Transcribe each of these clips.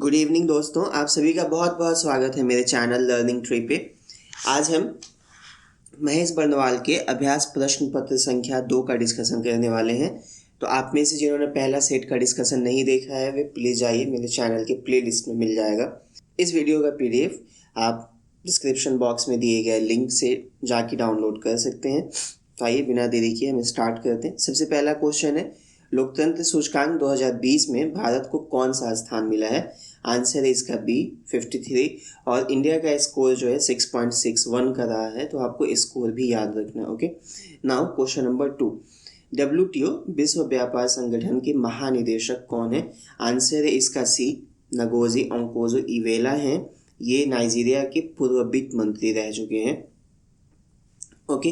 Good evening दोस्तों, आप सभी का बहुत बहुत स्वागत है मेरे चैनल लर्निंग ट्री पे। आज हम महेश बर्नवाल के अभ्यास प्रश्न पत्र संख्या 2 का डिस्कशन करने वाले हैं। तो आप में से जिन्होंने पहला सेट का डिस्कशन नहीं देखा है वे प्लीज़ जाइए, मेरे चैनल के प्ले लिस्ट में मिल जाएगा। इस वीडियो का PDF आप डिस्क्रिप्शन बॉक्स में दिए गए लिंक से जाके डाउनलोड कर सकते हैं। तो आइए बिना देरी किए हम स्टार्ट करते हैं। सबसे पहला क्वेश्चन है, लोकतंत्र सूचकांक 2020 में भारत को कौन सा स्थान मिला है? आंसर है इसका बी 53 और इंडिया का स्कोर जो है 6.61 का रहा है, तो आपको स्कोर भी याद रखना है। Okay, now question number 2, WTO विश्व व्यापार संगठन के महानिदेशक कौन है? आंसर है इसका सी नगोजी ओंकोजो इवेला हैं। ये नाइजीरिया के पूर्व वित्त मंत्री रह चुके हैं। Okay,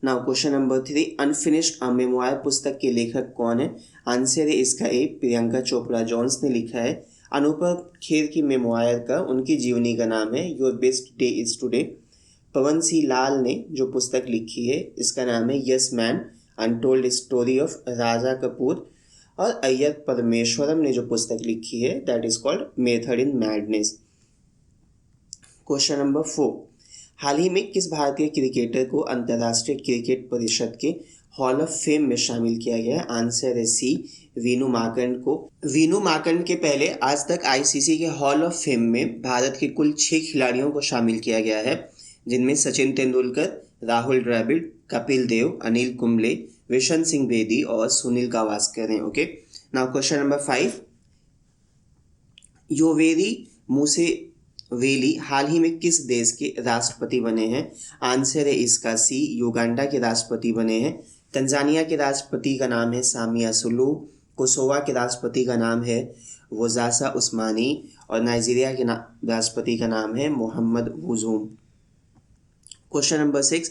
now question number 3, unfinished अ मेमोयर पुस्तक के लेखक कौन है? आंसर है इसका ए प्रियंका चोपड़ा जोन्स ने लिखा है। अनुपम खेर की मेमोयर का उनकी जीवनी का नाम है your best day is today. Pawan Singh Lal ने जो पुस्तक लिखी है इसका नाम है yes man untold story of Raja Kapoor. और अय्यर परमेश्वरम ने जो पुस्तक लिखी है that is called method in madness. Question number 4, हाल ही में किस भारतीय क्रिकेटर को अंतर्राष्ट्रीय क्रिकेट परिषद के हॉल ऑफ फेम में शामिल किया गया है? आंसर है सी वीनू मार्कंड को। वीनू मार्कंड के पहले आज तक ICC के हॉल ऑफ फेम में भारत के कुल 6 खिलाड़ियों को शामिल किया गया है, जिनमें सचिन तेंदुलकर, राहुल द्रविड़, कपिल देव, अनिल कुंबले, विशन सिंह बेदी और सुनील गावस्कर हैं। Okay, now question number 5, Yoweri Museveni हाल ही में किस देश के राष्ट्रपति बने हैं? आंसर है इसका सी युगांडा के राष्ट्रपति बने हैं। तंजानिया के राष्ट्रपति का नाम है सामिया सुलू, कोसोवा के राष्ट्रपति का नाम है वोजासा उस्मानी और नाइजीरिया के राष्ट्रपति का नाम है मोहम्मद वुजूम। क्वेश्चन नंबर 6,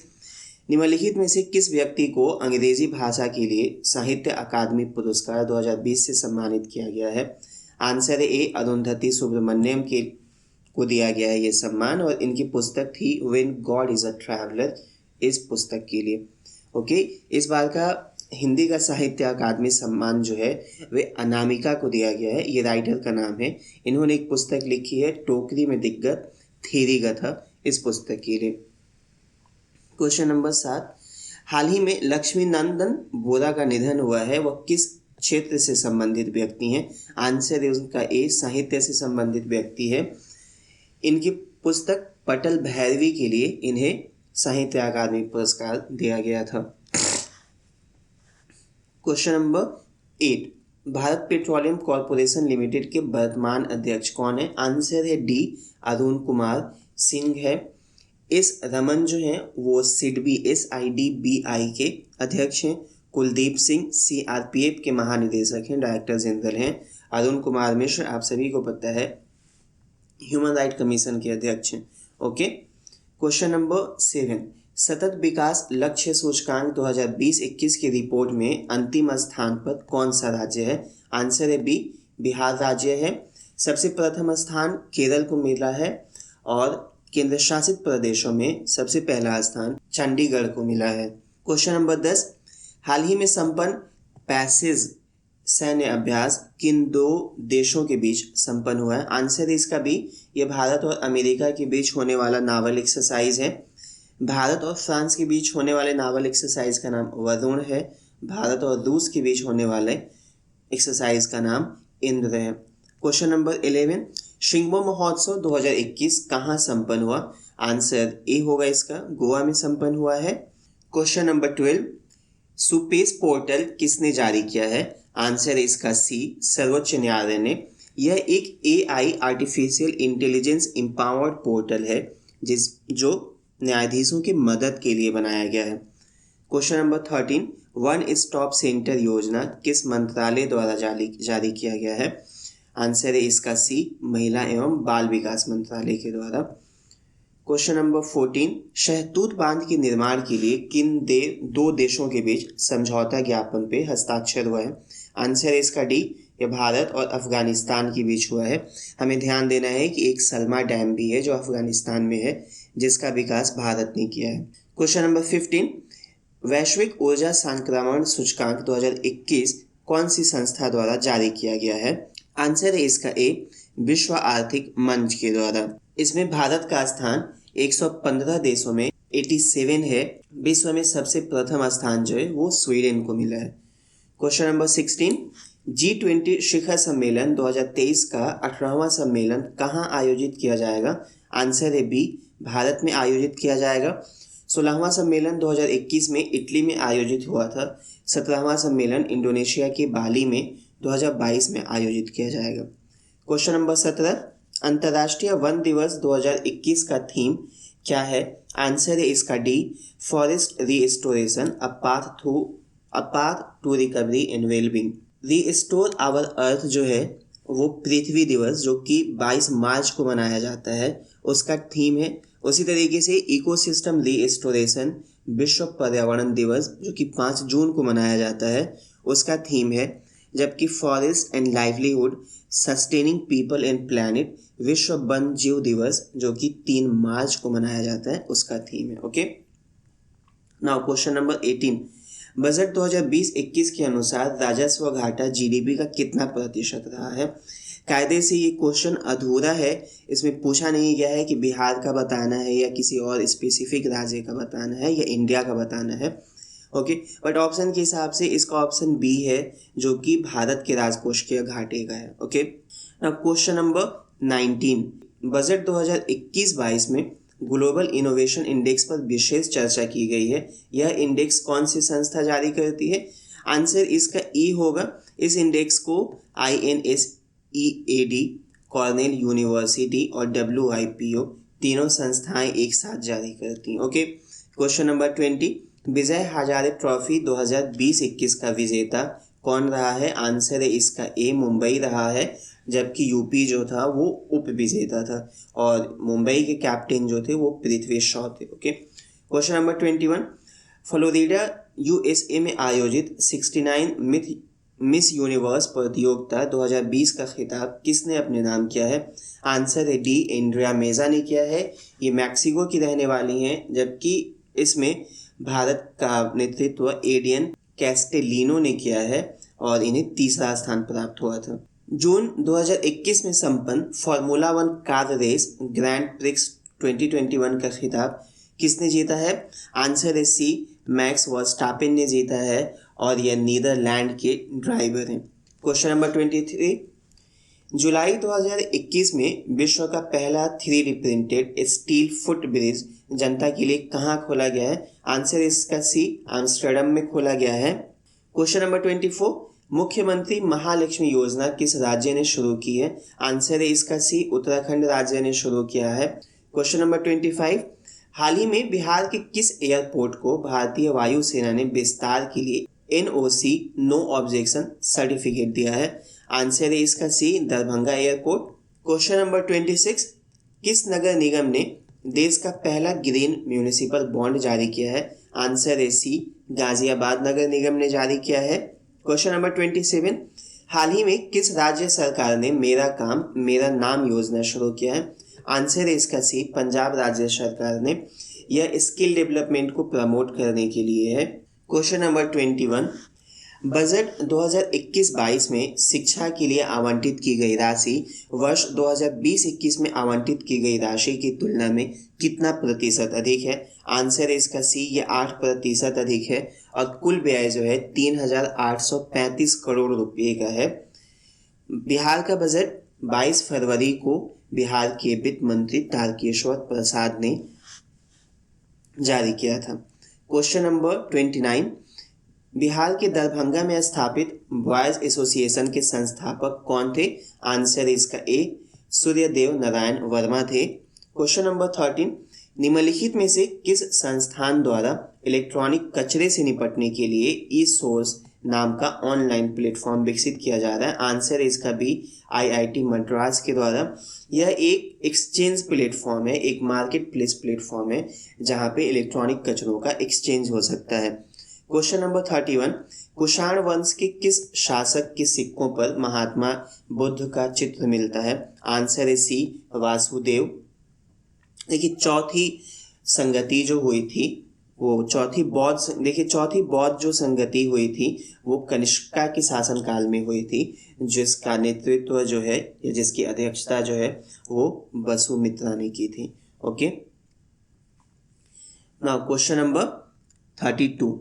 निम्नलिखित में से किस व्यक्ति को अंग्रेजी भाषा के लिए साहित्य अकादमी पुरस्कार 2020 से सम्मानित किया गया है? आंसर है ए अरुंधति सुब्रमण्यम को दिया गया है ये सम्मान, और इनकी पुस्तक थी when God is a traveller, इस पुस्तक के लिए। ओके, इस बार का हिंदी का साहित्य अकादमी सम्मान जो है वे अनामिका को दिया गया है। ये राइटर का नाम है। इन्होंने एक पुस्तक लिखी है टोकरी में दिग्गत थेरी कथा, इस पुस्तक के लिए। क्वेश्चन नंबर 7, हाल ही में लक्ष्मी नंदन बोरा का निधन हुआ है, वह किस क्षेत्र से संबंधित व्यक्ति हैं? आंसर है उनका ए साहित्य से संबंधित व्यक्ति है। इनकी पुस्तक पटल भैरवी के लिए इन्हें साहित्य अकादमी पुरस्कार दिया गया था। Question number 8, Bharat petroleum corporation limited के वर्तमान अध्यक्ष कौन है? आंसर है डी अरुण कुमार सिंह है। इस रमन जो हैं वो SIDBI के अध्यक्ष हैं। कुलदीप सिंह CRPF के महानिदेशक हैं, डायरेक्टर जनरल हैं। अरुण कुमार मिश्र आप सभी को पता है ह्यूमन राइट कमीशन के अध्यक्ष हैं। ओके, क्वेश्चन नंबर 7, सतत विकास लक्ष्य सूचकांक 2020-21 की रिपोर्ट में अंतिम स्थान पर कौन सा राज्य है? आंसर है बी बिहार राज्य है। सबसे प्रथम स्थान केरल को मिला है और केंद्र शासित प्रदेशों में सबसे पहला स्थान चंडीगढ़ को मिला है। क्वेश्चन नंबर 10, हाल ही में संपन्न पैसेज सैन्य अभ्यास किन 2 देशों के बीच संपन्न हुआ है? आंसर है इसका बी ये भारत और अमेरिका के बीच होने वाला नावल एक्सरसाइज है। भारत और फ्रांस के बीच होने वाले नावल एक्सरसाइज का नाम वरुण है। भारत और रूस के बीच होने वाले एक्सरसाइज का नाम इंद्र है। क्वेश्चन नंबर 11, शिंगो महोत्सव 2021 कहाँ संपन्न हुआ? आंसर ए होगा इसका गोवा में संपन्न हुआ है। क्वेश्चन नंबर 12, सुपेस पोर्टल किसने जारी किया है? आंसर है इसका सी सर्वोच्च न्यायालय ने। यह एक AI artificial intelligence empowered portal है जो न्यायाधीशों की मदद के लिए बनाया गया है। Question number 13, one stop centre योजना किस मंत्रालय द्वारा जारी किया गया है? आंसर है इसका सी महिला एवं बाल विकास मंत्रालय के द्वारा। क्वेश्चन नंबर 14, शहतूत बांध के निर्माण के लिए किन 2 देशों के बीच समझौता ज्ञापन पे हस्ताक्षर हुआ है? आंसर है इसका डी ये भारत और अफगानिस्तान के बीच हुआ है। हमें ध्यान देना है कि एक सलमा डैम भी है जो अफगानिस्तान में है, जिसका विकास भारत ने किया है। क्वेश्चन नंबर 15, वैश्विक ऊर्जा संक्रमण सूचकांक 2021 कौन सी संस्था द्वारा जारी किया गया है? आंसर है इसका ए विश्व आर्थिक मंच के द्वारा। इसमें भारत का स्थान 115 देशों में 87 है। विश्व में सबसे प्रथम स्थान जो है वो स्वीडन को मिला है। क्वेश्चन नंबर 16, G20 शिखर सम्मेलन 2023 का 18वां सम्मेलन कहाँ आयोजित किया जाएगा? आंसर है बी, भारत में आयोजित किया जाएगा। 16वां सम्मेलन 2021 में इटली में आयोजित हुआ था। 17वां सम्मेलन इंडोनेशिया के बाली में 2022 में आयोजित किया जाएगा। क्वेश्चन नंबर 17, अंतर्राष्ट्रीय वन दिवस 2021 का थीम क्या है? आंसर है इसका D, forest restoration a path to recovery and wellbeing. Restore our earth जो है वो पृथ्वी दिवस जो कि 22 मार्च को मनाया जाता है उसका थीम है। उसी तरीके से इकोसिस्टम रीस्टोरेशन विश्व पर्यावरण दिवस जो कि 5 जून को मनाया जाता है उसका थीम है। जबकि forest and livelihood sustaining people and planet विश्व वन जीव दिवस जो कि 3 मार्च को मनाया जाता है उसका थीम है। Okay, now question number 18, budget 2020-21 के अनुसार राजस्व घाटा जीडीपी का कितना प्रतिशत रहा है? कायदे से ये क्वेश्चन अधूरा है, इसमें पूछा नहीं गया है कि बिहार का बताना है या किसी और स्पेसिफिक राज्य का बताना है या इंडिया का बताना है। ओके, बट ऑप्शन के हिसाब से इसका ऑप्शन बी है जो कि भारत के राजकोषीय घाटे का है। ओके, क्वेश्चन नंबर 19, बजट 2021-22 में ग्लोबल इनोवेशन इंडेक्स पर विशेष चर्चा की गई है। यह इंडेक्स कौन सी संस्था जारी करती है? आंसर इसका ई होगा। इस इंडेक्स को INSEAD, कॉर्नेल यूनिवर्सिटी और WIPO तीनों संस्थाएं एक साथ जारी करती हैं। Okay, question number 20, Vijay Hazare trophy 2020-21 का विजेता कौन रहा है? आंसर है इसका ए, मुंबई रहा है। जबकि यूपी जो था वो उप विजेता था और मुंबई के कैप्टन जो थे वो पृथ्वी शॉ थे। Okay, question number 21, Florida USA में आयोजित 69 मिस यूनिवर्स प्रतियोगिता 2020 का खिताब किसने अपने नाम किया है? आंसर है डी, एंड्रिया मेजा ने किया है। ये मैक्सिको की रहने वाली हैं जबकि इसमें भारत का नेतृत्व एडियन कैस्टेलिनो ने किया है और इन्हें तीसरा स्थान प्राप्त हुआ था। जून 2021 में संपन्न formula 1 car race grand prix 2021 का खिताब किसने जीता है? आंसर है सी, मैक्स वर्स्टापेन ने जीता है और यह नीदरलैंड के ड्राइवर हैं। क्वेश्चन नंबर 23, जुलाई 2021 में विश्व का पहला 3D printed steel foot bridge जनता के लिए कहाँ खोला गया है? आंसर इसका सी, एम्स्टर्डम में खोला गया है। क्वेश्चन नंबर 24, मुख्यमंत्री महालक्ष्मी योजना किस राज्य ने शुरू की है? आंसर है इसका सी, उत्तराखंड राज्य ने शुरू किया है। क्वेश्चन नंबर 25, हाल ही में बिहार के किस एयरपोर्ट को भारतीय वायुसेना ने विस्तार के लिए NOC नो ऑब्जेक्शन सर्टिफिकेट दिया है? आंसर है इसका सी, दरभंगा एयरपोर्ट। क्वेश्चन नंबर 26, किस नगर निगम ने देश का पहला ग्रीन म्यूनिसिपल बॉन्ड जारी किया है? आंसर है सी, गाजियाबाद नगर निगम ने जारी किया है। क्वेश्चन नंबर 27, हाल ही में किस राज्य सरकार ने मेरा काम मेरा नाम योजना शुरू किया है? आंसर है इसका सी, पंजाब राज्य सरकार ने। यह स्किल डेवलपमेंट को प्रमोट करने के लिए है। क्वेश्चन नंबर 21, बजट 2021-22 में शिक्षा के लिए आवंटित की गई राशि वर्ष 2020-21 में आवंटित की गई राशि की तुलना में कितना प्रतिशत अधिक है? आंसर है इसका सी, ये 8% अधिक है और कुल व्यय जो है 3,835 करोड़ रुपये का है। बिहार का बजट 22 फरवरी को बिहार के वित्त मंत्री तारकेश्वर प्रसाद ने जारी किया था। क्वेश्चन नंबर 29, बिहार के दरभंगा में स्थापित बॉयज एसोसिएशन के संस्थापक कौन थे? आंसर इसका ए, सूर्यदेव नारायण वर्मा थे। क्वेश्चन नंबर 13, निम्नलिखित में से किस संस्थान द्वारा इलेक्ट्रॉनिक कचरे से निपटने के लिए ई-सोर्स नाम का ऑनलाइन प्लेटफॉर्म विकसित किया जा रहा है? आंसर इसका बी, IIT मद्रास के द्वारा। यह एक एक्सचेंज प्लेटफॉर्म है, एक मार्केट प्लेस प्लेटफॉर्म है जहां पे इलेक्ट्रॉनिक कचरों का एक्सचेंज हो सकता है। क्वेश्चन नंबर 31, कुषाण वंश के किस शासक के सिक्कों पर महात्मा बुद्ध का चित्र मिलता है? आंसर है सी, वासुदेव। देखिए, चौथी संगति जो हुई थी वो चौथी बौद्ध, देखिए चौथी बौद्ध जो संगति हुई थी वो कनिष्का के शासनकाल में हुई थी, जिसका नेतृत्व जो है या जिसकी अध्यक्षता जो है वो वसुमित्रा ने की थी। ओके, नाउ क्वेश्चन नंबर 32,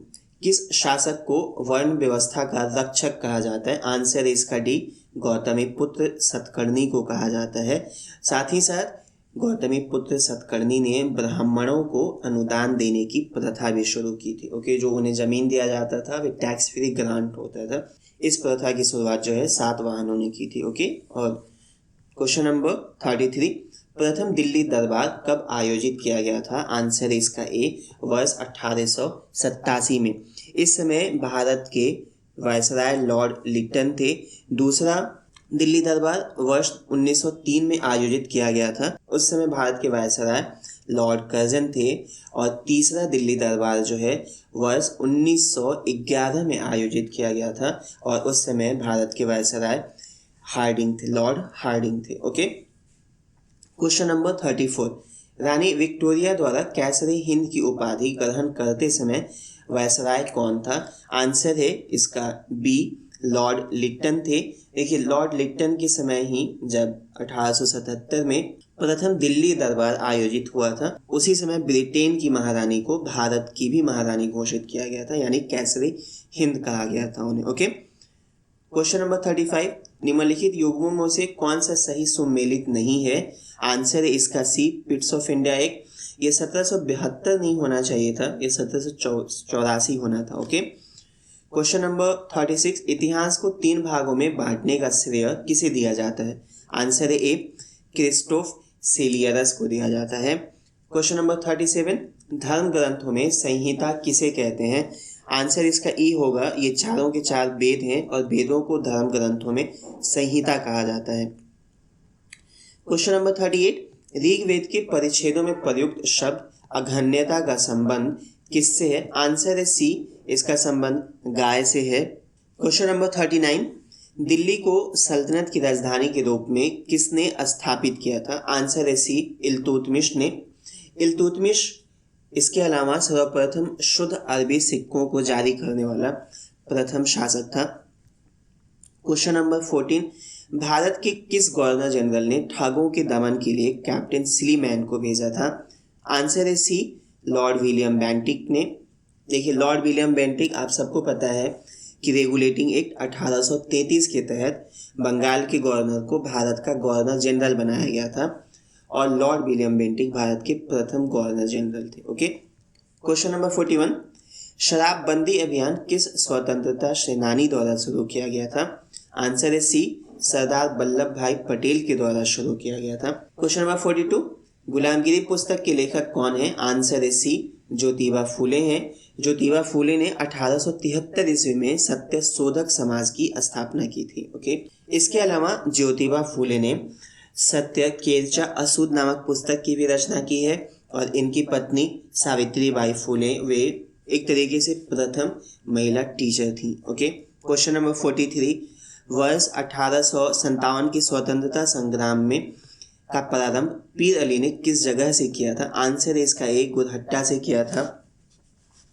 किस शासक को वर्ण व्यवस्था का रक्षक कहा जाता है? आंसर है इसका डी, गौतमीपुत्र सतकर्णी को कहा जाता है। साथ ही साथ गौतमीपुत्र सतकर्णी ने ब्राह्मणों को अनुदान देने की प्रथा भी शुरू की थी। ओके, जो उन्हें जमीन दिया जाता था वे टैक्स फ्री ग्रांट होता था। इस प्रथा की शुरुआत जो है सातवाहनों ने की थी। ओके, और क्वेश्चन नंबर 33, प्रथम दिल्ली दरबार कब आयोजित किया गया था? आंसर है इसका ए, वर्ष 1887 में। इस समय भारत के वायसराय लॉर्ड लिटन थे। दूसरा दिल्ली दरबार वर्ष 1903 में आयोजित किया गया था, उस समय भारत के वायसराय लॉर्ड कर्जन थे। और तीसरा दिल्ली दरबार जो है वर्ष 1911 में आयोजित किया गया था, और उस समय भारत के वायसराय हार्डिंग थे, लॉर्ड हार्डिंग थे। ओके, क्वेश्चन नंबर 34, रानी विक्टोरिया द्वारा कैसरे हिंद की उपाधि ग्रहण करते समय वायसराय कौन था? आंसर है इसका बी, लॉर्ड लिटन थे। देखिए लॉर्ड लिटन के समय ही जब 1877 में प्रथम दिल्ली दरबार आयोजित हुआ था, उसी समय ब्रिटेन की महारानी को भारत की भी महारानी घोषित किया गया था, यानी कैसरे हिंद कहा गया था उन्हें। ओके, क्वेश्चन नंबर 35, निम्नलिखित युग्मों में से कौन सा सही सुमेलित नहीं है? आंसर है इसका सी, पिट्स ऑफ इंडिया एक्ट। ये 1772 नहीं होना चाहिए था, ये 1784 होना था। ओके, क्वेश्चन नंबर 36, इतिहास को 3 भागों में बांटने का श्रेय किसे दिया जाता है? आंसर है ए, क्रिस्टोफ सेलियरस को दिया जाता है। क्वेश्चन नंबर 37, धर्म ग्रंथों में संहिता किसे कहते हैं? आंसर इसका ई होगा, ये चारों के चार वेद हैं और वेदों को धर्म ग्रंथों में संहिता कहा जाता है। क्वेश्चन नंबर 38, ऋग्वेद के परिच्छेदों में प्रयुक्त शब्द अघन्यता का संबंध किससे है? आंसर है सी, इसका संबंध गाय से है। क्वेश्चन नंबर 39, दिल्ली को सल्तनत की राजधानी के रूप में किसने स्थापित किया था? आंसर है सी, इल्तुतमिश ने। इल्तुतमिश इसके अलावा सर्वप्रथम शुद्ध अरबी सिक्कों को जारी करने वाला प्रथम शासक था। क्वेश्चन नंबर 14, भारत के किस गवर्नर जनरल ने ठगों के दमन के लिए कैप्टन स्लीमैन को भेजा था? आंसर है सी, लॉर्ड विलियम बेंटिक ने। देखिए लॉर्ड विलियम बेंटिक आप सबको पता है कि रेगुलेटिंग एक्ट 1833 के तहत बंगाल के गवर्नर को भारत का गवर्नर जनरल बनाया गया था, और लॉर्ड विलियम बेंटिक भारत के प्रथम गवर्नर जनरल थे। ओके, क्वेश्चन नंबर 41, शराबबंदी अभियान किस स्वतंत्रता सेनानी द्वारा शुरू किया गया था? आंसर है सी, सरदार वल्लभ भाई पटेल के द्वारा शुरू किया गया था। क्वेश्चन नंबर 42, गुलामगिरी पुस्तक के लेखक कौन है? आंसर है सी, ज्योतिबा फूले हैं। ज्योतिबा फूले ने 1873 ईस्वी में सत्यशोधक समाज की स्थापना की थी। ओके, इसके अलावा ज्योतिबा फूले ने सत्य केरचा असूद नामक पुस्तक की भी रचना की है, और इनकी पत्नी सावित्रीबाई फूले वे एक तरीके से प्रथम महिला टीचर थी। ओके, क्वेश्चन नंबर 43, वर्ष 1857 के स्वतंत्रता संग्राम में का प्रारंभ पीर अली ने किस जगह से किया था? आंसर है इसका एक, गुरहट्टा से किया था,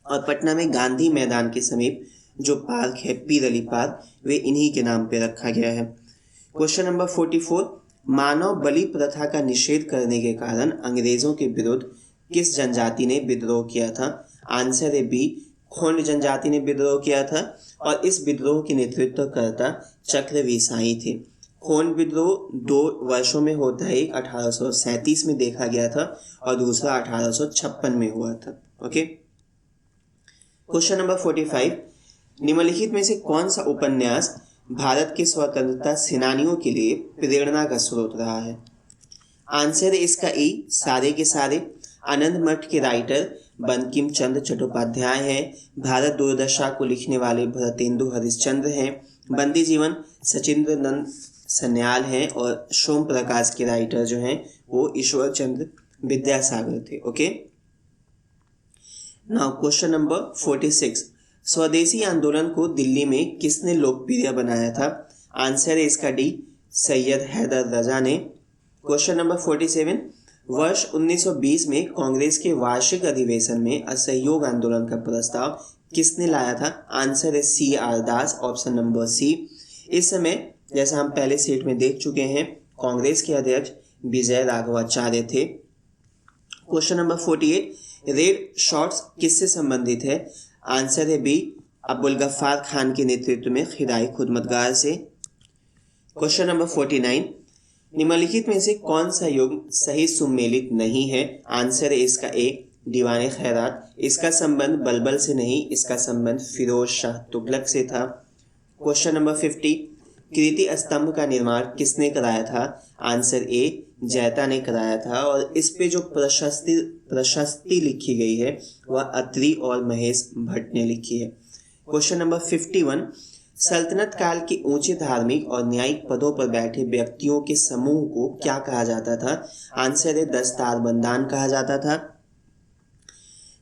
और पटना में गांधी मैदान के समीप जो पार्क है पीर अली पार्क, वे इन्हीं के नाम पे रखा गया है। क्वेश्चन नंबर 44, मानव बलि प्रथा का निषेध करने के कारण अंग्रेजों के विरुद्ध किस जनजाति ने विद्रोह किया था? आंसर है बी, खोंड जनजाति ने विद्रोह किया था, और इस विद्रोह के नेतृत्वकर्ता चक्रविसाई थे। खोंड विद्रोह 2 वर्षों में होता है, एक 1837 में देखा गया था और दूसरा 1856 में हुआ था। ओके, क्वेश्चन नंबर 45, निम्नलिखित में से कौन सा उपन्यास भारत के स्वतंत्रता सेनानियों के लिए प्रेरणा का स्रोत रहा है? आंसर है इसका ई, सारे के सारे। आनंद मठ के राइटर बंकिम चंद्र चट्टोपाध्याय हैं। भारत दुर्दशा को लिखने वाले भरतेंदु हरिश्चंद्र हैं। बंदी जीवन सचिंद्र नंद सन्याल हैं, और सोम प्रकाश के राइटर जो हैं वो ईश्वर चंद्र विद्यासागर थे। ओके, नाउ क्वेश्चन नंबर 46, स्वदेशी आंदोलन को दिल्ली में किसने लोकप्रिय बनाया था? आंसर है इसका डी, सैयद हैदर रजा ने। क्वेश्चन नंबर 47, वर्ष 1920 में कांग्रेस के वार्षिक अधिवेशन में असहयोग आंदोलन का प्रस्ताव किसने लाया था? आंसर है सी आर दास, ऑप्शन नंबर सी। इस समय जैसा हम पहले सेट में देख चुके हैं, कांग्रेस के अध्यक्ष विजय राघवाचार्य थे। क्वेश्चन नंबर 48, रेड शॉर्ट्स किससे संबंधित है? आंसर है बी, अब्दुल गफ्फार खान के नेतृत्व में खिदाई खुदमतगार से। क्वेश्चन नंबर 49, निम्नलिखित में से कौन सा युग्म सही सुमेलित नहीं है? आंसर है इसका ए, दीवाने खैरात। इसका संबंध बलबल से नहीं, इसका संबंध फिरोज शाह तुगलक से था। क्वेश्चन नंबर 50, कीर्ति स्तंभ का निर्माण किसने कराया था? आंसर ए, जैता ने कराया था। और इस पे जो प्रशस्ति लिखी गई है वह अत्रि और महेश भट्ट ने लिखी है। क्वेश्चन नंबर 51, सल्तनत काल के ऊंचे धार्मिक और न्यायिक पदों पर बैठे व्यक्तियों के समूह को क्या कहा जाता था? आंसर है दस्तारबंदान कहा जाता था।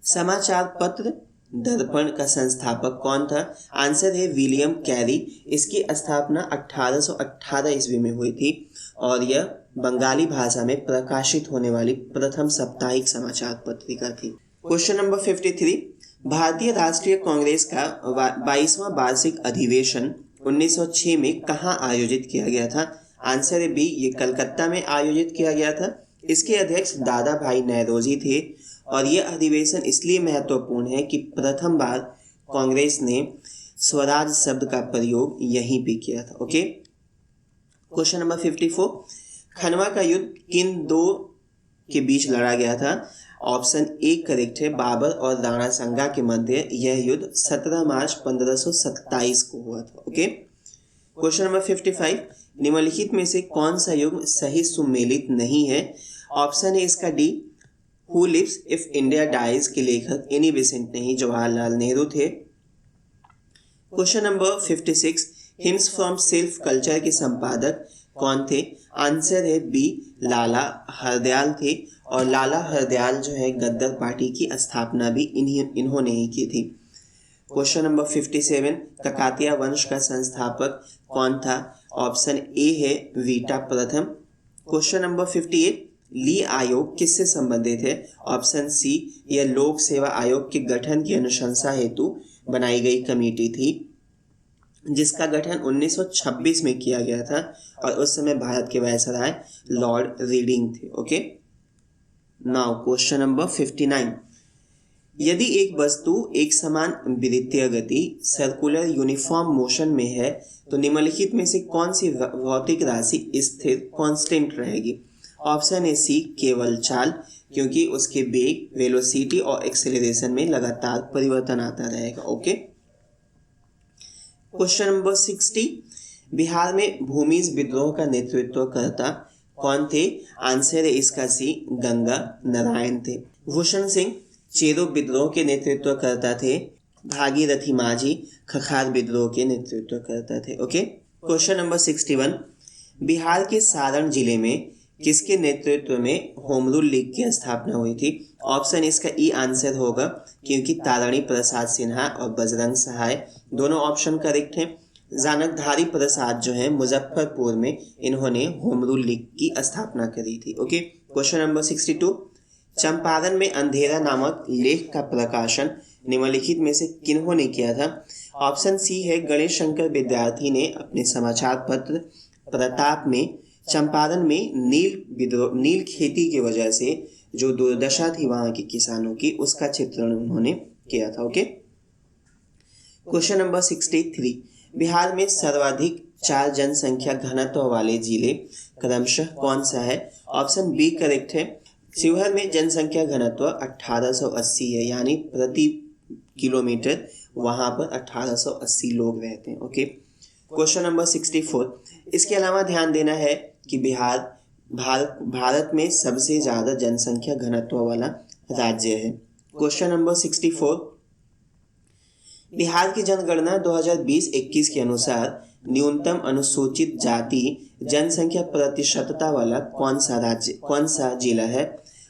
समाचार पत्र दर्पण का संस्थापक कौन था? आंसर है विलियम कैरी। इसकी स्थापना 1818 ईस्वी में हुई थी और यह बंगाली भाषा में प्रकाशित होने वाली प्रथम साप्ताहिक समाचार पत्रिका थी। क्वेश्चन नंबर 53, भारतीय राष्ट्रीय कांग्रेस का 22वां वार्षिक अधिवेशन 1906 में कहाँ आयोजित किया गया था? आंसर है बी, ये कलकत्ता में आयोजित किया गया था। इसके अध्यक्ष दादा भाई नौरोजी थे और यह अधिवेशन इसलिए महत्वपूर्ण है कि प्रथम बार कांग्रेस ने स्वराज शब्द का प्रयोग यहीं पे किया था। ओके। क्वेश्चन नंबर 54, खनवा का युद्ध किन दो के बीच लड़ा गया था? ऑप्शन ए करेक्ट है, बाबर और राणा संगा के मध्य यह युद्ध 17 मार्च 1527 को हुआ था। ओके। क्वेश्चन नंबर 55, निम्नलिखित में से कौन सा युग्म सही सुमेलित नहीं है? ऑप्शन है इसका D, who lives if India dies के लेखक एनी बेसेंट नहीं, जवाहरलाल नेहरू थे। Question number 56, hymns from self culture के संपादक कौन थे? आंसर है बी, लाला हरदयाल थे और लाला हरदयाल जो है गद्दर पार्टी की स्थापना भी इन्होंने ही की थी। क्वेश्चन नंबर 57, ककातिया वंश का संस्थापक कौन था? ऑप्शन ए है वीटा प्रथम। क्वेश्चन नंबर 58, ली आयोग किससे संबंधित है? ऑप्शन सी, यह लोक सेवा आयोग के गठन की अनुशंसा हेतु बनाई गई कमेटी थी जिसका गठन 1926 में किया गया था और उस समय भारत के वायसराय लॉर्ड रीडिंग थे। ओके। नाउ क्वेश्चन नंबर 59, यदि एक वस्तु एक समान विद्युतीय गति सर्कुलर यूनिफॉर्म मोशन में है तो निम्नलिखित में से कौन सी भौतिक राशि स्थिर कांस्टेंट रहेगी? ऑप्शन ए सी, केवल चाल, क्योंकि उसके वेग, वेलोसिटी और एक्सेलरेशन में लगातार परिवर्तन आता रहेगा। ओके। क्वेश्चन नंबर 60, बिहार में भूमिज विद्रोह का नेतृत्व करता कौन थे? आंसर है इसका सी, गंगा नारायण थे। भूषण सिंह चेरो विद्रोह के नेतृत्व करता थे। भागीरथी माझी खखार विद्रोह के नेतृत्व करता थे। ओके। क्वेश्चन नंबर 61, बिहार के सारण जिले में किसके नेतृत्व में होम रूल लीग की स्थापना हुई थी? ऑप्शन इसका ई आंसर होगा क्योंकि ताराणी प्रसाद सिन्हा और बजरंग सहाय दोनों ऑप्शन करेक्ट हैं। जानकधारी प्रसाद जो है मुजफ्फरपुर में इन्होंने होम रूल लीग की स्थापना करी थी। ओके। क्वेश्चन नंबर 62, चंपारण में अंधेरा नामक लेख का प्रकाशन निम्नलिखित में से किन्होंने किया था? ऑप्शन सी है, गणेश शंकर विद्यार्थी ने अपने समाचार पत्र प्रताप में चंपारण में नील खेती की वजह से जो दुर्दशा थी वहां के किसानों की, उसका चित्रण उन्होंने किया था। ओके। क्वेश्चन नंबर 63, बिहार में सर्वाधिक 4 जनसंख्या घनत्व वाले जिले क्रमशः कौन सा है? ऑप्शन बी करेक्ट है, शिवहर में जनसंख्या घनत्व 1880 है, यानी प्रति किलोमीटर वहां पर 1880 लोग रहते हैं। ओके। क्वेश्चन नंबर 64, इसके अलावा ध्यान देना है कि भारत में सबसे ज्यादा जनसंख्या घनत्व वाला राज्य है। क्वेश्चन नंबर 64, बिहार की जनगणना 2020-21 के अनुसार न्यूनतम अनुसूचित जाति जनसंख्या प्रतिशतता वाला कौन सा जिला है?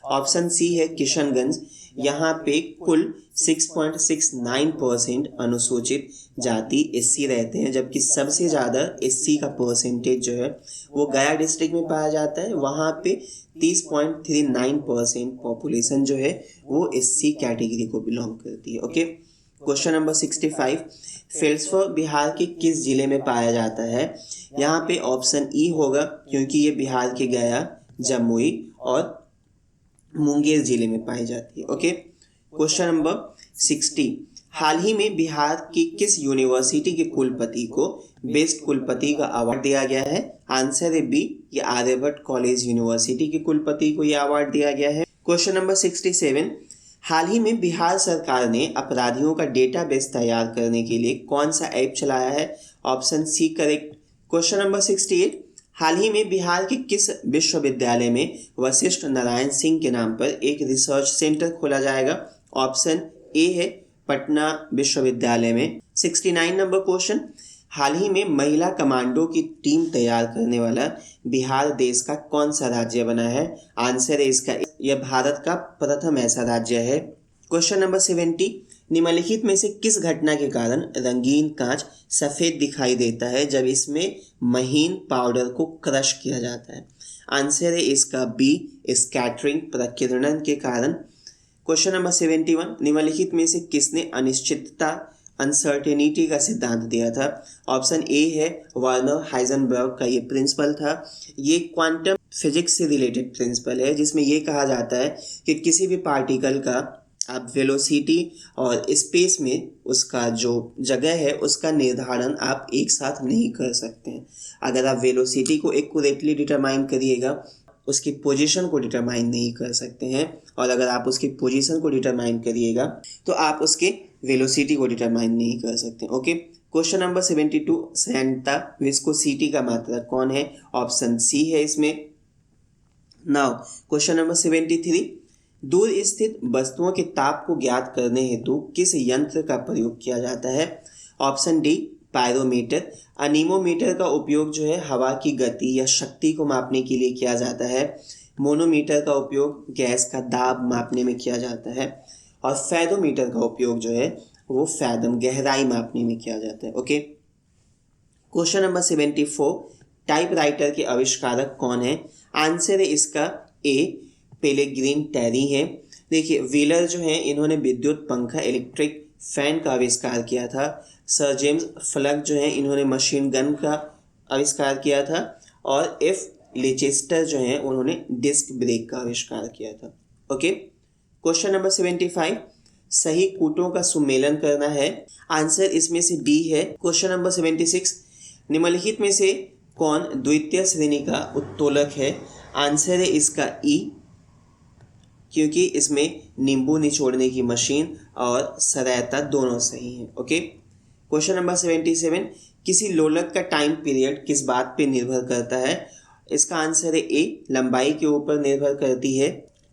ऑप्शन सी है किशनगंज, यहाँ पे कुल 6.69% अनुसूचित जाति एससी रहते हैं, जबकि सबसे ज़्यादा एससी का परसेंटेज जो है वो गया डिस्ट्रिक्ट में पाया जाता है। वहाँ पे 30.39% पॉपुलेशन जो है वो एससी कैटेगरी को बिलोंग करती है। ओके, क्वेश्चन नंबर 65, फेल्सफर बिहार के किस जिले में पाया जाता है? यहाँ पे ऑप्शन ई होगा, क्योंकि ये बिहार के गया, जमुई और मुंगेर जिले में पाई जाती है। ओके, क्वेश्चन नंबर 60, हाल ही में बिहार की किस यूनिवर्सिटी के कुलपति को बेस्ट कुलपति का अवार्ड दिया गया है? आंसर है बी, ये आर्यभट्ट कॉलेज यूनिवर्सिटी के कुलपति को यह अवार्ड दिया गया है। क्वेश्चन नंबर 67, हाल ही में बिहार सरकार ने अपराधियों का डेटाबेस तैयार करने के लिए कौन सा ऐप चलाया है? Option C correct. Question number 68, हाल ही में बिहार के किस विश्वविद्यालय में वशिष्ठ नारायण सिंह के नाम पर एक रिसर्च सेंटर खोला जाएगा? ऑप्शन ए है पटना विश्वविद्यालय में। 69 नंबर क्वेश्चन, हाल ही में महिला कमांडो की टीम तैयार करने वाला बिहार देश का कौन सा राज्य बना है? आंसर है इसका, यह भारत का प्रथम ऐसा राज्य है। क्वेश्चन नंबर 70, निम्नलिखित में से किस घटना के कारण रंगीन कांच सफेद दिखाई देता है जब इसमें महीन पाउडर को क्रश किया जाता है? आंसर है इसका बी, स्कैटरिंग प्रकीर्णन के कारण। क्वेश्चन नंबर 71, निम्नलिखित में से किसने अनिश्चितता अनसर्टेनिटी का सिद्धांत दिया था? ऑप्शन ए है वर्नर हाइजेनबर्ग का ये प्रिंसिपल था। ये क्वांटम फिजिक्स से रिलेटेड प्रिंसिपल है, जिसमें ये कहा जाता है कि किसी भी पार्टिकल का आप वेलोसिटी और स्पेस में उसका जो जगह है उसका निर्धारण आप एक साथ नहीं कर सकते हैं। अगर आप वेलोसिटी को एक्यूरेटली डिटरमाइन करिएगा, उसकी पोजीशन को डिटरमाइन नहीं कर सकते हैं, और अगर आप उसकी पोजीशन को डिटरमाइन करिएगा तो आप उसके वेलोसिटी को डिटरमाइन नहीं कर सकते। Okay, question number 72, Santa viscosity का मात्रक कौन है? ऑप्शन सी है इसमें। नाउ क्वेश्चन नंबर 73, दूर स्थित वस्तुओं के ताप को ज्ञात करने हेतु किस यंत्र का प्रयोग किया जाता है? Option D, pyrometer. अनीमोमीटर का उपयोग जो है हवा की गति या शक्ति को मापने के लिए किया जाता है। मोनोमीटर का उपयोग गैस का दाब मापने में किया जाता है, और फैदोमीटर का उपयोग जो है वो फैदम गहराई मापने में किया जाता है। ओके, क्वेश्चन नंबर 74, टाइपराइटर के आविष्कारक कौन है? आंसर है इसका ए, पेलेग्रिन टेरी है। देखिए, व्हीलर जो है इन्होंने विद्युत पंखा इलेक्ट्रिक फैन का आविष्कार किया था। सर जेम्स फ्लग जो है इन्होंने मशीन गन का आविष्कार किया था, और एफ लिचेस्टर जो है उन्होंने डिस्क ब्रेक का आविष्कार किया था। ओके, क्वेश्चन नंबर 75, सही कूटों का सुमेलन करना है। आंसर इसमें से डी है। क्वेश्चन नंबर 76, निम्नलिखित में से कौन द्वितीय श्रेणी का उत्तोलक है? आंसर है इसका ई, क्योंकि इसमें नींबू निचोड़ने की मशीन और सरायता दोनों सही हैं। ओके, क्वेश्चन नंबर 77, किसी लोलक का टाइम पीरियड किस बात पे निर्भर करता है? इसका आंसर है ए, लंबाई के ऊपर निर्भर करती है।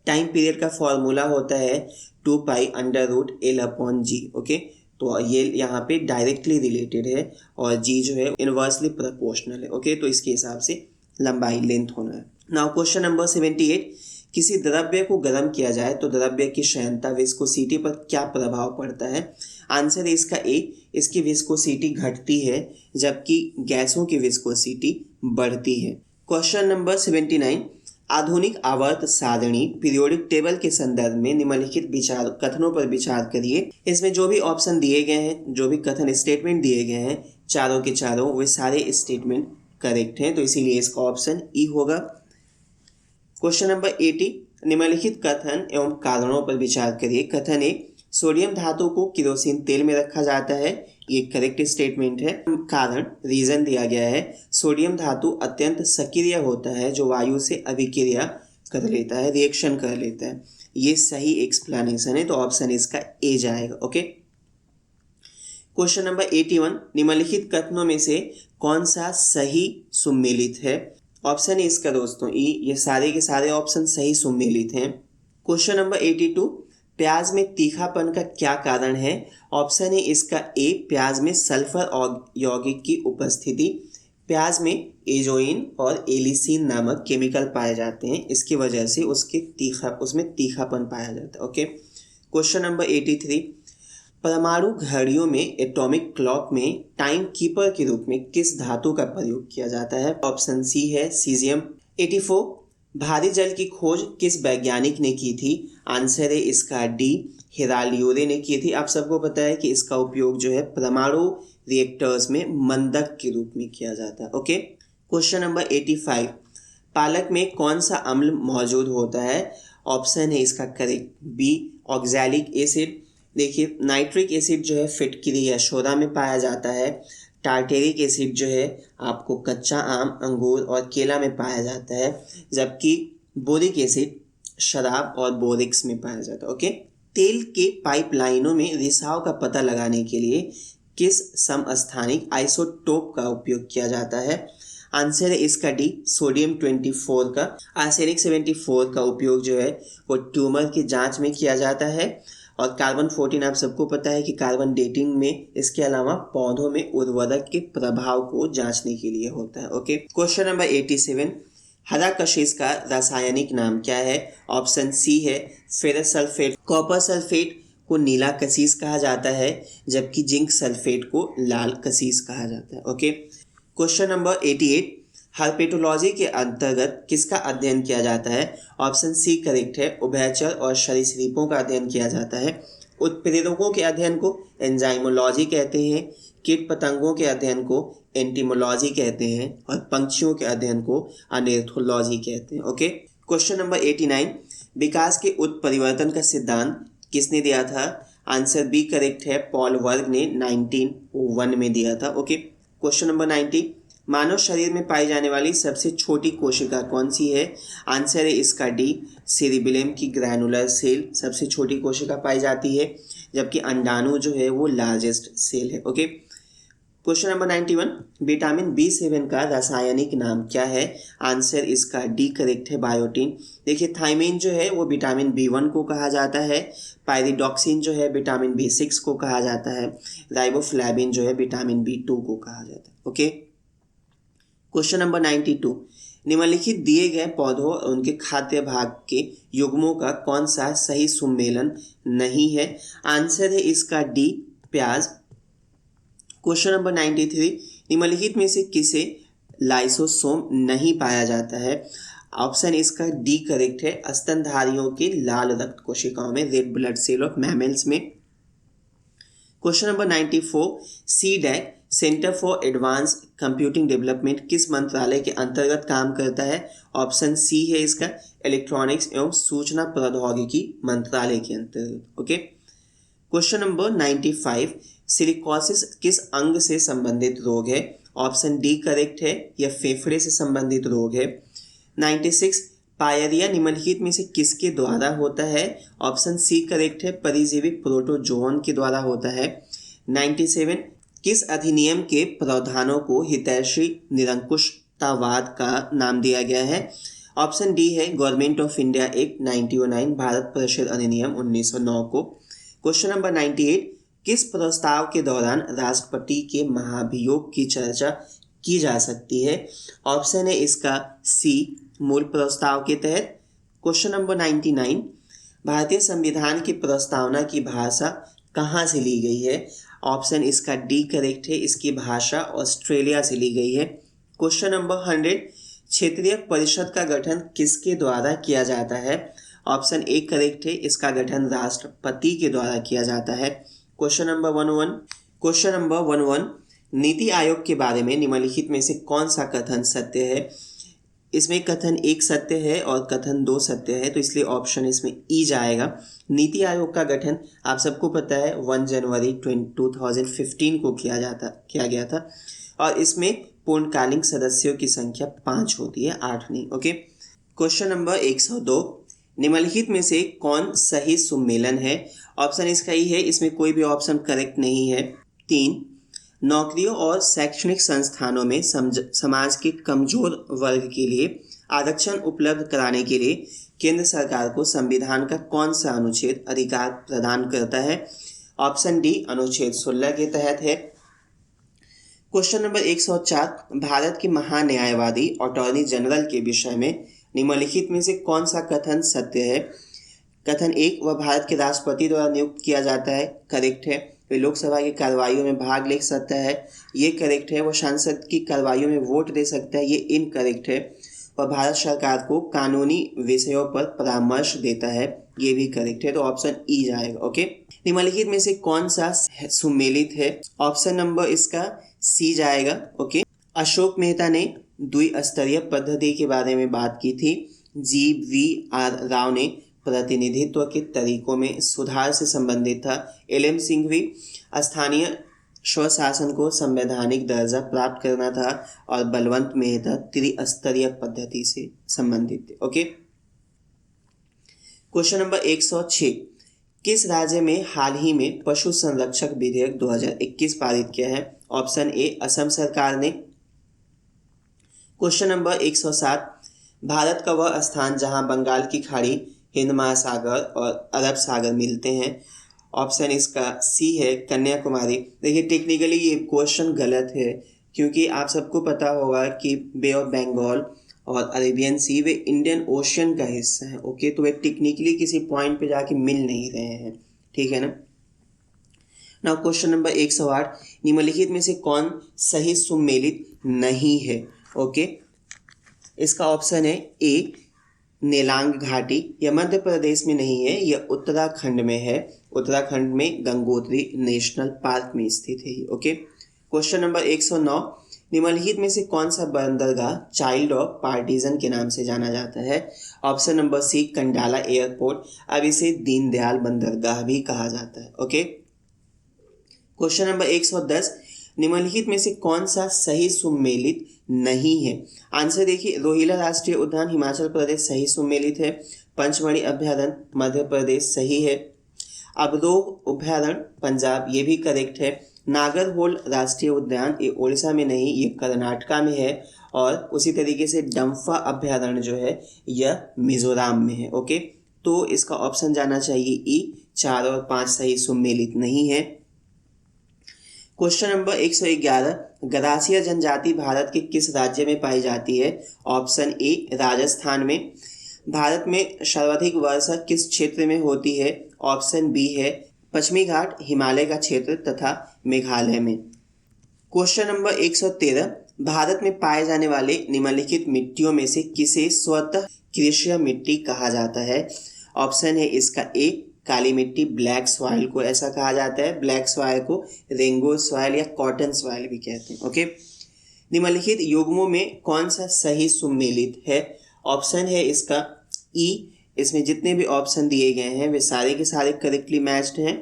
टाइम पीरियड का फॉर्मूला होता है 2π√L/G। ओके, तो ये यहाँ पे डायरेक्टली रिलेटेड है, और जी जो है इनवर्सली प्रोपोर्शनल है। ओके, तो इसके हिसाब से लंबाई लेंथ होना है। नाउ क्वेश्चन नंबर 78, किसी द्रव्य को गर्म किया जाए तो द्रव्य की श्यानता विस्कोसिटी पर क्या प्रभाव पड़ता है? आंसर है इसका ए, इसकी विस्कोसिटी घटती है, जबकि गैसों की विस्कोसिटी बढ़ती है। क्वेश्चन नंबर 79, आधुनिक आवर्त सारणी पीरियोडिक टेबल के संदर्भ में निम्नलिखित विचार कथनों पर विचार करिए। इसमें जो भी ऑप्शन दिए गए हैं, जो भी कथन स्टेटमेंट दिए गए हैं, चारों के चारों वे सारे स्टेटमेंट करेक्ट हैं, तो इसीलिए इसका ऑप्शन ई होगा। क्वेश्चन नंबर 80, निम्नलिखित कथन एवं कारणों पर विचार करिए। कथन ए, सोडियम धातु को किरोसिन तेल में रखा जाता है, ये करेक्ट स्टेटमेंट है। कारण रीजन दिया गया है, सोडियम धातु अत्यंत सक्रिय होता है जो वायु से अभिक्रिया कर लेता है, रिएक्शन कर लेता है, ये सही एक्सप्लेनेशन है, तो ऑप्शन इसका ए जाएगा। ओके, क्वेश्चन नंबर 81, निम्नलिखित कथनों में से कौन सा सही सुमेलित है? ऑप्शन है इसका दोस्तों ई, ये सारे के सारे ऑप्शन सही सुमेलित हैं। क्वेश्चन नंबर 82, प्याज में तीखापन का क्या कारण है? ऑप्शन है इसका ए, प्याज में सल्फर यौगिक की उपस्थिति। प्याज में एजोइन और एलिसिन नामक केमिकल पाए जाते हैं, इसकी वजह से उसमें तीखापन पाया जाता है। ओके, क्वेश्चन नंबर 83, परमाणु घड़ियों में एटॉमिक क्लॉक में टाइम कीपर के रूप में किस धातु का प्रयोग किया जाता है? ऑप्शन सी है सीजियम। 84, भारी जल की खोज किस वैज्ञानिक ने की थी? आंसर है इसका डी, हिराल्योरे ने की थी। आप सबको पता है कि इसका उपयोग जो है परमाणु रिएक्टर्स में मंदक के रूप में किया जाता है। ओके, क्वेश्चन नंबर 85, पालक में कौन सा अम्ल मौजूद होता है? ऑप्शन है इसका करेक्ट बी, ऑक्सैलिक एसिड। देखिए, नाइट्रिक एसिड जो है फिटकरी या शोधा में पाया जाता है। टार्टेरिक एसिड जो है आपको कच्चा आम, अंगूर और केला में पाया जाता है, जबकि बोरिक एसिड शराब और बोरिक्स में पाया जाता है। ओके, तेल के पाइपलाइनों में रिसाव का पता लगाने के लिए किस समस्थानिक आइसोटोप का उपयोग किया जाता है? आंसर है इसका डी, सोडियम 24 का। आर्सेनिक 74 का उपयोग जो है वो ट्यूमर की जांच में किया जाता है। और कार्बन 14 आप सबको पता है कि कार्बन डेटिंग में, इसके अलावा पौधों में उर्वरक के प्रभाव को जांचने के लिए होता है। ओके, क्वेश्चन नंबर 87, हरा कशिश का रासायनिक नाम क्या है? ऑप्शन सी है फेरस सल्फेट। कॉपर सल्फेट को नीला कशिश कहा जाता है, जबकि जिंक सल्फेट को लाल कशिश कहा जाता है। ओके, क्वेश्चन नंबर 88, हर्पेटोलॉजी के अंतर्गत किसका अध्ययन किया जाता है? ऑप्शन सी करेक्ट है, उभयचर और सरीसृपों का अध्ययन किया जाता है। उत्प्रेरकों के अध्ययन को एंजाइमोलॉजी कहते हैं, कीट पतंगों के अध्ययन को एंटीमोलॉजी कहते हैं और पंछियों के अध्ययन को अनेर्थोलॉजी कहते हैं। ओके, क्वेश्चन नंबर 89, विकास के उत्परिवर्तन का सिद्धांत किसने दिया था? आंसर बी करेक्ट है, पॉल वर्ग ने 1901 में दिया था। ओके, क्वेश्चन नंबर 90, मानव शरीर में पाई जाने वाली सबसे छोटी कोशिका कौन सी है? आंसर है इसका डी, सेरिबेलम की ग्रैनुलर सेल सबसे छोटी कोशिका पाई जाती है, जबकि अंडाणु जो है वो लार्जेस्ट सेल है। Okay, question number 91, vitamin B7 का रासायनिक नाम क्या है? आंसर इसका डी करेक्ट है, बायोटिन। देखिए, थाइमिन जो है वो विटामिन B1 को कहा जाता है, पायरिडॉक्सिन जो है विटामिन B6 को कहा जाता है, राइबोफ्लेविन जो है विटामिन B2 को कहा जाता है। ओके, क्वेश्चन नंबर 92, निम्नलिखित दिए गए पौधों और उनके खाद्य भाग के युग्मों का कौन सा सही सुमेलन नहीं है? आंसर है इसका डी, प्याज। क्वेश्चन नंबर 93, निम्नलिखित में से किसे लाइसोसोम नहीं पाया जाता है? ऑप्शन इसका डी करेक्ट है, स्तनधारियों के लाल रक्त कोशिकाओं में, red blood cell of mammals में। Question number 94, CDAC centre for advance computing development किस मंत्रालय के अंतर्गत काम करता है? ऑप्शन सी है इसका, इलेक्ट्रॉनिक्स एवं सूचना प्रौद्योगिकी मंत्रालय के अंतर्गत। ओके, क्वेश्चन नंबर 95, सिलिकोसिस किस अंग से संबंधित रोग है? ऑप्शन डी करेक्ट है, यह फेफड़े से संबंधित रोग है। 96, पायरिया निम्नलिखित में से किसके द्वारा होता है? ऑप्शन सी करेक्ट है, परिजीवी प्रोटोजोन के द्वारा होता है। 97, किस अधिनियम के प्रावधानों को हितैषी निरंकुशतावाद का नाम दिया गया है? ऑप्शन डी है, government of India act 1909, Bharat परिषद अधिनियम 1909 को। क्वेश्चन नंबर 98, किस प्रस्ताव के दौरान राष्ट्रपति के महाभियोग की चर्चा की जा सकती है? ऑप्शन है इसका सी, मूल प्रस्ताव के तहत। क्वेश्चन नंबर 99, भारतीय संविधान की प्रस्तावना की भाषा कहाँ से ली गई है? ऑप्शन इसका डी करेक्ट है, इसकी भाषा ऑस्ट्रेलिया से ली गई है। क्वेश्चन नंबर 100, क्षेत्रीय परिषद का गठन किसके द्वारा किया जाता है? ऑप्शन ए करेक्ट है, इसका गठन राष्ट्रपति के द्वारा किया जाता है। क्वेश्चन नंबर 11, नीति आयोग के बारे में निम्नलिखित में से कौन सा कथन सत्य है? इसमें कथन एक सत्य है और कथन दो सत्य है, तो इसलिए ऑप्शन इसमें ई जाएगा। नीति आयोग का गठन आप सबको पता है 1 जनवरी 2015 को किया गया था और इसमें पूर्णकालिक सदस्यों की संख्या 5 होती है, 8 नहीं। ओके, क्वेश्चन नंबर 102, निम्नलिखित में से कौन सही सुमेलन है? ऑप्शन इसका ई है, इसमें कोई भी ऑप्शन करेक्ट नहीं है। 3, नौकरियों और शैक्षणिक संस्थानों में समाज के कमजोर वर्ग के लिए आरक्षण उपलब्ध कराने के लिए केंद्र सरकार को संविधान का कौन सा अनुच्छेद अधिकार प्रदान करता है? ऑप्शन डी, अनुच्छेद 16 के तहत है। क्वेश्चन नंबर 104, भारत के महान्यायवादी अटॉर्नी जनरल के विषय में निम्नलिखित में से कौन सा कथन सत्य है? कथन 1, वह भारत के राष्ट्रपति द्वारा नियुक्त किया जाता है, करेक्ट है। वे लोकसभा की कार्रवाइयों में भाग ले सकता है, ये करेक्ट है। वह संसद की कार्रवाइयों में वोट दे सकता है, ये इनकरेक्ट है। वह भारत सरकार को कानूनी विषयों पर परामर्श देता है, ये भी करेक्ट है। तो ऑप्शन ई जाएगा। ओके, निम्नलिखित में से कौन सा सुमेलित है? ऑप्शन नंबर इसका सी जाएगा। ओके, अशोक मेहता ने द्विस्तरीय पद्धति के बारे में बात की थी। GVR राव ने प्रतिनिधित्व के तरीकों में सुधार से संबंधित था। LM सिंघवी स्थानीय स्वशासन को संवैधानिक दर्जा प्राप्त करना था, और बलवंत मेहता त्रिस्तरीय पद्धति से संबंधित थे। ओके, क्वेश्चन नंबर 106, किस राज्य में हाल ही में पशु संरक्षक विधेयक 2021 पारित किया है? ऑप्शन ए, असम सरकार ने। क्वेश्चन नंबर 107, भारत का वह स्थान जहां बंगाल की खाड़ी, हिंद महासागर और अरब सागर मिलते हैं। ऑप्शन इसका सी है, कन्याकुमारी। देखिए टेक्निकली ये क्वेश्चन गलत है, क्योंकि आप सबको पता होगा कि बे ऑफ बंगाल और अरेबियन सी वे इंडियन ओशन का हिस्सा है। ओके, तो वे टेक्निकली किसी पॉइंट पे जाके मिल नहीं रहे हैं, ठीक है ना। नाउ क्वेश्चन नंबर 108, निम्नलिखित में से कौन सही सुमेलित नहीं है? ओके, इसका ऑप्शन है ए, नेलांग घाटी। यह मध्य प्रदेश में नहीं है, यह उत्तराखंड में है। उत्तराखंड में गंगोत्री नेशनल पार्क में स्थित है। ओके, क्वेश्चन नंबर 109, निम्नलिखित में से कौन सा बंदरगाह चाइल्ड ऑफ पार्टीजन के नाम से जाना जाता है? Option number C, Kandla airport. अब इसे दीनदयाल बंदरगाह भी कहा जाता है। ओके, क्वेश्चन नंबर 110, निम्नलिखित में से कौन सा सही सुमेलित नहीं है? आंसर देखिए, रोहिला राष्ट्रीय उद्यान हिमाचल प्रदेश सही सुमेलित है। पंचमढ़ी अभ्यारण्य मध्य प्रदेश सही है। अबरोह अभ्यारण्य पंजाब, ये भी करेक्ट है। नागरहोल राष्ट्रीय उद्यान ये उड़ीसा में नहीं, ये कर्नाटका में है। और उसी तरीके से डम्फा अभ्यारण्य जो है यह मिजोरम में है। ओके, तो इसका ऑप्शन जाना चाहिए ई, 4 और 5 सही सुमेलित नहीं है। क्वेश्चन नंबर 111, गरासिया जनजाति भारत के किस राज्य में पाई जाती है? ऑप्शन ए, राजस्थान में। भारत में सर्वाधिक वर्षा किस क्षेत्र में होती है? ऑप्शन बी है, पश्चिमी घाट, हिमालय का क्षेत्र तथा मेघालय में। क्वेश्चन नंबर 113, भारत में पाए जाने वाले निम्नलिखित मिट्टियों में से किसे स्वतः कृषि मिट्टी कहा जाता है? ऑप्शन है इसका ए, काली मिट्टी, ब्लैक सॉइल को ऐसा कहा जाता है। ब्लैक सॉइल को रेंगो सॉइल या कॉटन सॉइल भी कहते हैं। ओके, निम्नलिखित युग्मों में कौन सा सही सुमेलित है? ऑप्शन है इसका ई, इसमें जितने भी ऑप्शन दिए गए हैं वे सारे के सारे करेक्टली मैच्ड हैं।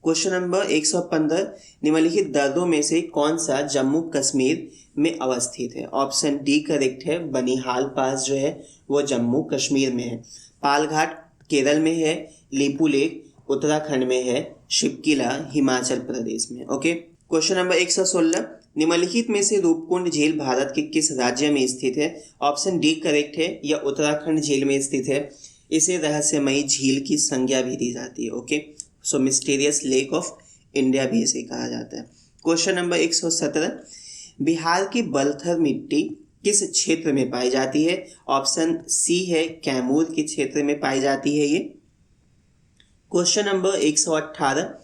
क्वेश्चन नंबर 115, निम्नलिखित दर्रों में से कौन सा जम्मू कश्मीर में अवस्थित है? ऑप्शन डी करेक्ट है, बनिहाल पास जो है वो जम्मू कश्मीर में है। पालघाट केरल में है, लिपू लेक उत्तराखंड में है, शिवकिला हिमाचल प्रदेश में। ओके, क्वेश्चन नंबर 116, निम्नलिखित में से रूपकुंड झील भारत के किस राज्य में स्थित है? ऑप्शन डी करेक्ट है, यह उत्तराखंड झील में स्थित है। इसे रहस्यमयी झील की संज्ञा भी दी जाती है। Okay, so mysterious lake of India भी इसे कहा जाता है। क्वेश्चन नंबर 117, बिहार की बलथर मिट्टी किस क्षेत्र में पाई जाती है? ऑप्शन सी है, कैमूर के क्षेत्र में पाई जाती है ये। क्वेश्चन नंबर 118,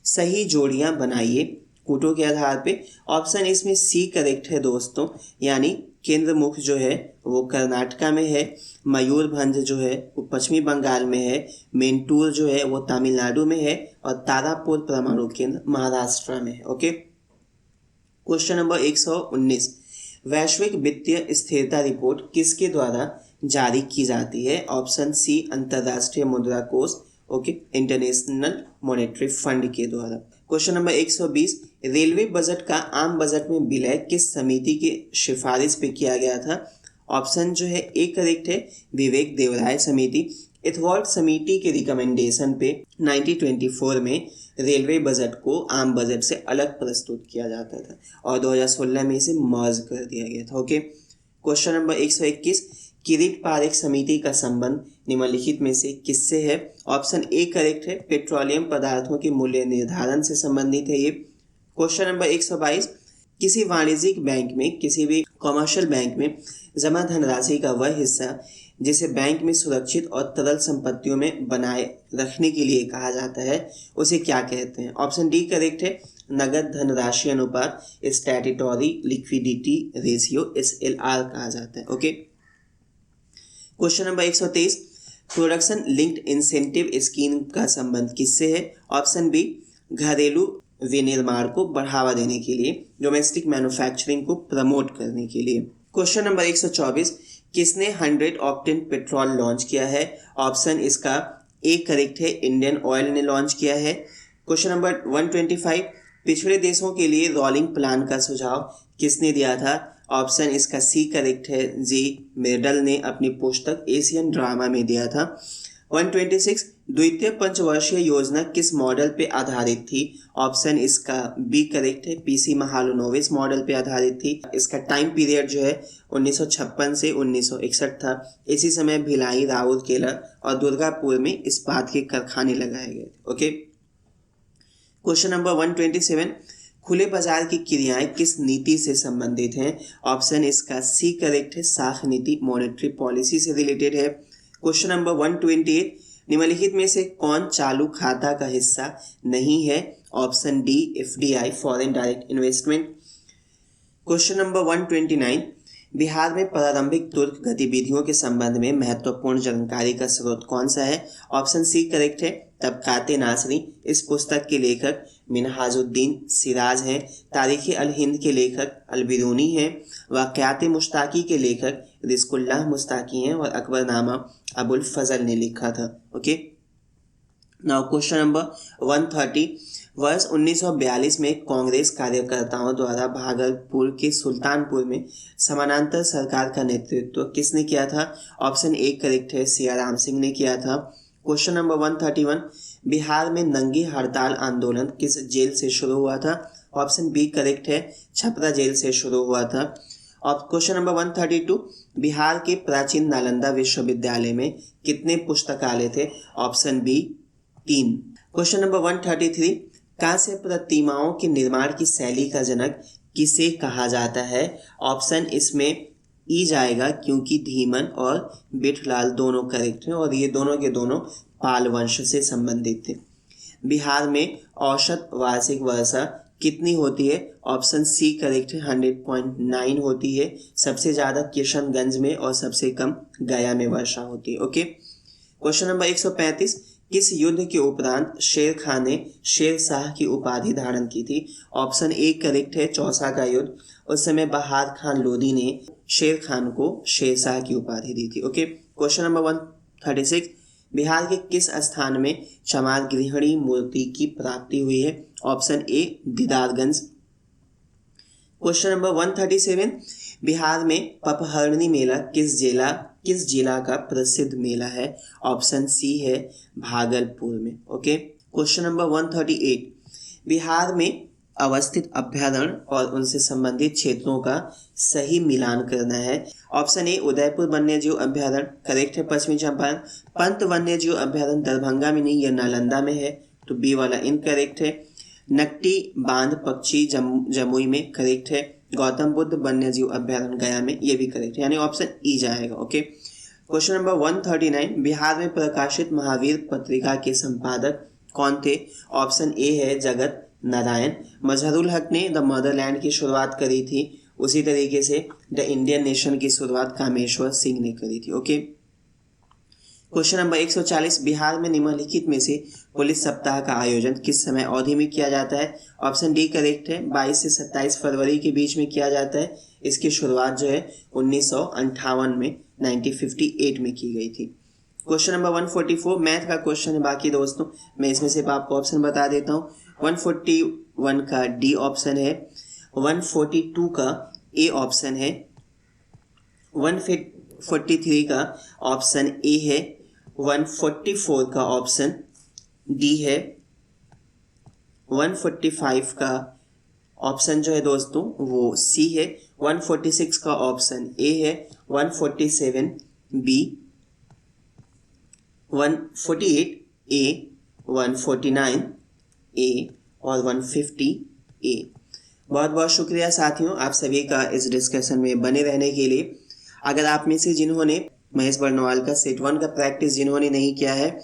सही जोड़ियां बनाइए कूटों के आधार पे। ऑप्शन इसमें सी करेक्ट है दोस्तों, यानी केंद्रमुख जो है वो कर्नाटका में है, मयूरभंज जो है वो पश्चिमी बंगाल में है, मेंटूर जो है वो तमिलनाडु में है, और तारापुर परमाणु केंद्र महाराष्ट्र में है। ओके, क्वेश्चन नंबर 119, वैश्विक वित्तीय स्थिरता रिपोर्ट किसके द्वारा जारी की जाती है? ऑप्शन सी, अंतर्राष्ट्रीय मुद्रा कोष, ओके, इंटरनेशनल मॉनेटरी फंड के द्वारा। क्वेश्चन नंबर 120, रेलवे बजट का आम बजट में विलय किस समिति की सिफारिश पे किया गया था? ऑप्शन जो है ए करेक्ट है, विवेक देवराय समिति। एथवॉर्ड समिति के रिकमेंडेशन पे 1924 में रेलवे बजट को आम बजट से अलग प्रस्तुत किया जाता था, और 2016 में इसे मर्ज कर दिया गया था। ओके, क्वेश्चन नंबर 121, किरीट पारेख समिति का संबंध निम्नलिखित में से किससे है? ऑप्शन ए करेक्ट है, पेट्रोलियम पदार्थों के मूल्य निर्धारण से संबंधित है ये। क्वेश्चन नंबर 122, किसी वाणिज्यिक बैंक में, किसी भी कॉमर्शियल बैंक में जमा धनराशि का वह हिस्सा जिसे बैंक में सुरक्षित और तरल संपत्तियों में बनाए रखने के लिए कहा जाता है, उसे क्या कहते हैं? ऑप्शन डी करेक्ट है, नगद धनराशि अनुपात, स्टैट्यूटरी लिक्विडिटी रेशियो, SLR कहा जाता है। Okay, question number 123, production linked incentive scheme का संबंध किससे है? ऑप्शन बी, घरेलू विनिर्माण को बढ़ावा देने के लिए, डोमेस्टिक मैन्युफैक्चरिंग को प्रमोट करने के लिए। क्वेश्चन नंबर 124, किसने 100 ऑक्टेन पेट्रोल लॉन्च किया है? ऑप्शन इसका ए करेक्ट है, इंडियन ऑयल ने लॉन्च किया है। क्वेश्चन नंबर 125, पिछड़े देशों के लिए रोलिंग प्लान का सुझाव किसने दिया था? ऑप्शन इसका सी करेक्ट है, जी मेडल ने अपनी पुस्तक एशियन ड्रामा में दिया था। 126, द्वितीय पंचवर्षीय योजना किस मॉडल पे आधारित थी? ऑप्शन इसका बी करेक्ट है, PC महालनोबिस मॉडल पे आधारित थी। इसका टाइम पीरियड जो है 1956 से 1961 था। इसी समय भिलाई, राउरकेला और दुर्गापुर में इस्पात के कारखाने लगाए गए थे। ओके, क्वेश्चन नंबर 127, खुले बाजार की क्रियाएं किस नीति से संबंधित हैं? ऑप्शन इसका सी करेक्ट है, साख नीति मॉनेटरी पॉलिसी से रिलेटेड है। क्वेश्चन नंबर 128, निम्नलिखित में से कौन चालू खाता का हिस्सा नहीं है? Option D, FDI foreign direct investment. Question number 129, Bihar में प्रारंभिक तुर्क गतिविधियों के संबंध में महत्वपूर्ण जानकारी का स्रोत कौन सा है? ऑप्शन सी करेक्ट है, तबकाते नासरी। इस पुस्तक के लेखक मिनहाजुद्दीन सिराज हैं। तारीख़ अल हिंद के लेखक अल-बिरूनी हैं। वाक़यात मुश्ताकी के लेखक रिज़्कुल्लाह मुश्ताकी हैं और अकबरनामा अबुल फजल ने लिखा था। ओके, नाउ क्वेश्चन नंबर 130, वर्ष 1942 में कांग्रेस कार्यकर्ताओं द्वारा भागलपुर के सुल्तानपुर में समानांतर सरकार का नेतृत्व किसने किया था? ऑप्शन ए करेक्ट है, सियाराम सिंह ने किया था। क्वेश्चन नंबर 131, बिहार में नंगी हड़ताल आंदोलन किस जेल से शुरू हुआ था? ऑप्शन बी करेक्ट है, छपरा जेल से शुरू हुआ था। और क्वेश्चन नंबर 132, बिहार के प्राचीन नालंदा विश्वविद्यालय में कितने पुस्तकालय थे? Option B 3। क्वेश्चन नंबर 133, कांस्य प्रतिमाओं के निर्माण की शैली का जनक किसे कहा जाता है? ऑप्शन इसमें ई जाएगा क्योंकि धीमन और बिठलाल दोनों करेक्ट हैं और ये दोनों के दोनों पाल वंश से संबंधित थे। बिहार में औसत वार्षिक वर्षा कितनी होती है? ऑप्शन सी करेक्ट है, 100.9 होती है। सबसे ज़्यादा किशनगंज में और सबसे कम गया में वर्षा होती है। ओके, क्वेश्चन नंबर 135, किस युद्ध के उपरांत शेर खान ने शेर शाह की उपाधि धारण की थी? ऑप्शन ए करेक्ट है, चौसा का युद्ध। उस समय बहार खान लोधी ने शेर खान को शेर शाह की उपाधि दी थी। ओके, क्वेश्चन नंबर 136, बिहार के किस स्थान में चमार गृहिणी मूर्ति की प्राप्ति हुई है? Option A Didarganj. Question number 137, Bihar में पपहरणी मेला किस जिला का प्रसिद्ध मेला है? ऑप्शन सी है, भागलपुर में। ओके, क्वेश्चन नंबर 138, बिहार में अवस्थित अभ्यारण्य और उनसे संबंधित क्षेत्रों का सही मिलान करना है। ऑप्शन ए उदयपुर वन्यजीव अभ्यारण्य करेक्ट है, पश्चिमी चंपारण। पंत वन्यजीव अभ्यारण्य दरभंगा में नहीं, यह नालंदा में है, तो बी वाला इनकरेक्ट है। नकटी बांध पक्षी जमुई में करेक्ट है। गौतम बुद्ध वन्यजीव अभ्यारण्य गया में, ये भी करेक्ट है, यानी ऑप्शन ई जाएगा। ओके, क्वेश्चन नंबर 139, बिहार में प्रकाशित महावीर पत्रिका के संपादक कौन थे? ऑप्शन ए है, जगत नारायण। मजहरुल हक ने द मदरलैंड की शुरुआत करी थी। उसी तरीके से द इंडियन नेशन की शुरुआत कामेश्वर सिंह ने करी थी। ओके, क्वेश्चन नंबर 140, बिहार में निम्नलिखित में से पुलिस सप्ताह का आयोजन किस समय अवधि में किया जाता है? ऑप्शन डी करेक्ट है, 22 से 27 फरवरी के बीच में किया जाता है। इसकी शुरुआत जो है 1958 में 1958 में की गई थी। क्वेश्चन नंबर 144 मैथ का क्वेश्चन है। बाकी दोस्तों मैं इसमें सिर्फ आपको ऑप्शन बता देता हूँ। 141 का डी ऑप्शन है, 142 का ए ऑप्शन है, 143 का ऑप्शन ए है, 144 का ऑप्शन डी है, 145 का ऑप्शन जो है दोस्तों वो सी है, 146 का ऑप्शन ए है, 147 बी, 148 ए, 149 ए और 150 ए। बहुत बहुत शुक्रिया साथियों, आप सभी का इस डिस्कशन में बने रहने के लिए। अगर आप में से जिन्होंने महेश बर्नवाल का सेट 1 का प्रैक्टिस जिन्होंने नहीं किया है,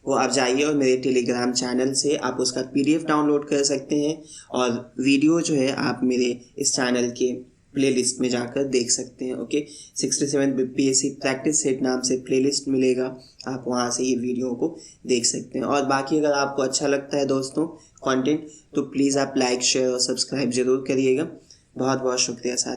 वो आप जाइए और मेरे टेलीग्राम चैनल से आप उसका PDF डाउनलोड कर सकते हैं, और वीडियो जो है आप मेरे इस चैनल के प्लेलिस्ट में जाकर देख सकते हैं। ओके, 67 BPSC प्रैक्टिस सेट नाम से प्लेलिस्ट मिलेगा, आप वहाँ से ये वीडियो को देख सकते हैं। और बाकी अगर आपको अच्छा लगता है दोस्तों कंटेंट, तो प्लीज़ आप लाइक शेयर और सब्सक्राइब ज़रूर करिएगा। बहुत बहुत शुक्रिया साथ।